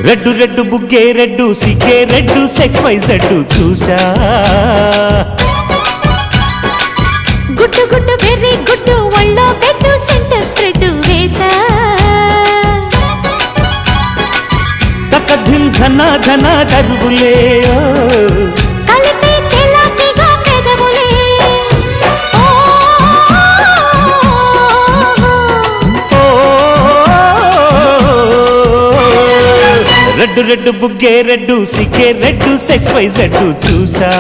red red బుగ్గే red సిగ్గే red X Y Z చూసా గుట్టు గుట్టు వెర్రి గుట్టు ఒళ్ళో పెట్టు సెంటర్ స్ప్రెడ్ వేసా తక ధిమ్ ధన ధన దరువులే కలిపి తెల్లటిగా పెదవులే రెడ్డు రెడ్డు బుగ్గే రెడ్డు సిగ్గే రెడ్డు సెక్స్ వై జెడ్డు చూసా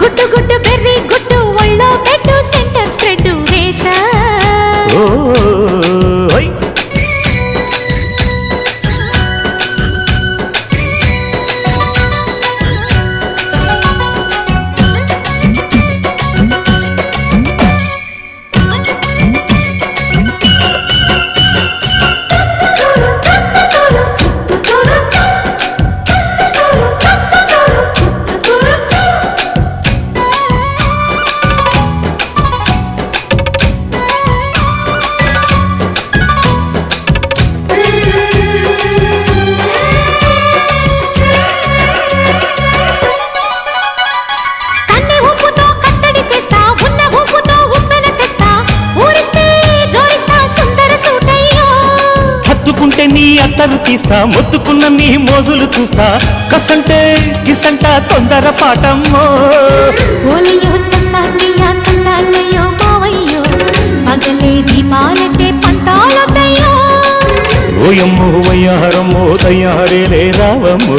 గుట్టు గుట్టు బెర్రీ గుట్టు ఒళ్ళో పెట్టు సెంటర్ స్ప్రెడ్ వేసా ఓయ్ నీ అత్తరు తీస్తా మొత్తుకున్న నీ మోజులు చూస్తా కసంటే కిసంట తొందర పాటమ్మో ఓలయ్యో తసానియా తండాలయ్యో మావయ్యో పగలే దీపాలకే పంతాలొద్దయ్యో ఓయమ్మో వయ్యారమ్మో తయారేలే రావమ్మో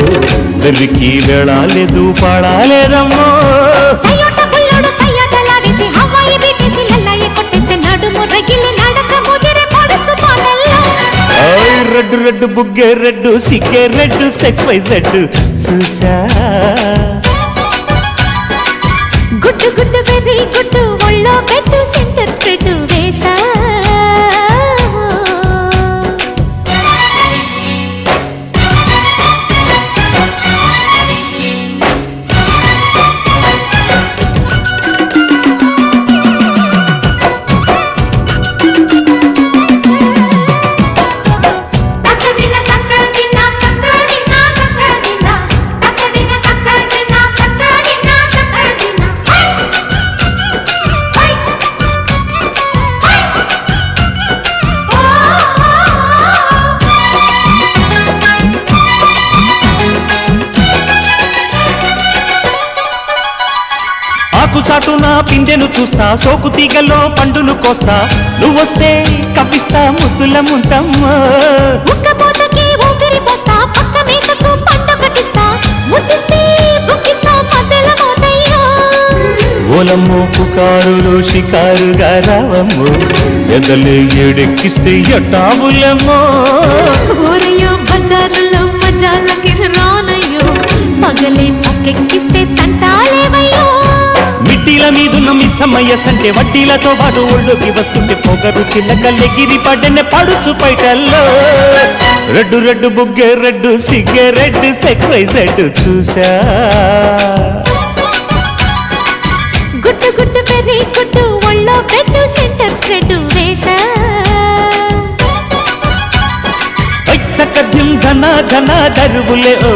వెలికి వేళాలేదు పాడాలేదమ్మో అయ్యోట బుల్లోడు సయ్యాటలాడేసి హవాయి బీటేసి లల్లయ్య కొట్టేస్తే నడుము రగిలి నడక ముదిరే పడుచు పాటల్లో రెడ్డు రెడ్డు బుగ్గే రెడ్డు సిగ్గే రెడ్డు సెక్స్ వై జెడ్డు చూసా గుట్టు గుట్టు వెర్రి గుట్టు ఒళ్ళో పెట్టు సెంటర్ స్ప్రెడ్ వేసా చాటున పిందెను చూస్తా సోకు తీగల్లో పండును కోస్తా నువ్వొస్తే కప్పిస్తా ముద్దుల ముంటమ్మా ఉక్కపోతకి ఊపిరి పోస్తా పక్క మేకకు పంట కట్టిస్తా ముద్దిస్తే బుక్కిస్తా మధ్యల మోతయ్యో ఓలమ్మో పుకారులో షికారుగా రావమ్మో ఎదలే ఏడెక్కిస్తే ఎట్టాబులమ్మో ఓరయ్యో బజారులో మజాలకి రానయ్యో పగలే పక్కెక్కిస్తే తంటాలేవయ్యో మిట్టిల మీదున్న మిస్సమ్మయ్య సంటే వడ్డీలతో పాటు ఒళ్ళోకి వస్తుంటే పొగరు చిల్లకల్లెగిరి పడ్డనే పడుచు పైటల్లో రెడ్డు రెడ్డు బుగ్గే రెడ్డు సిగ్గే రెడ్డు సెక్స్ వై జెడ్డు చూసా గుట్టు గుట్టు పెర్రి గుట్టు ఒళ్ళో పెట్టు సెంటర్ స్ప్రెడ్ వేసా తక్క ధిమ్ ధన ధన దరువులే ఓ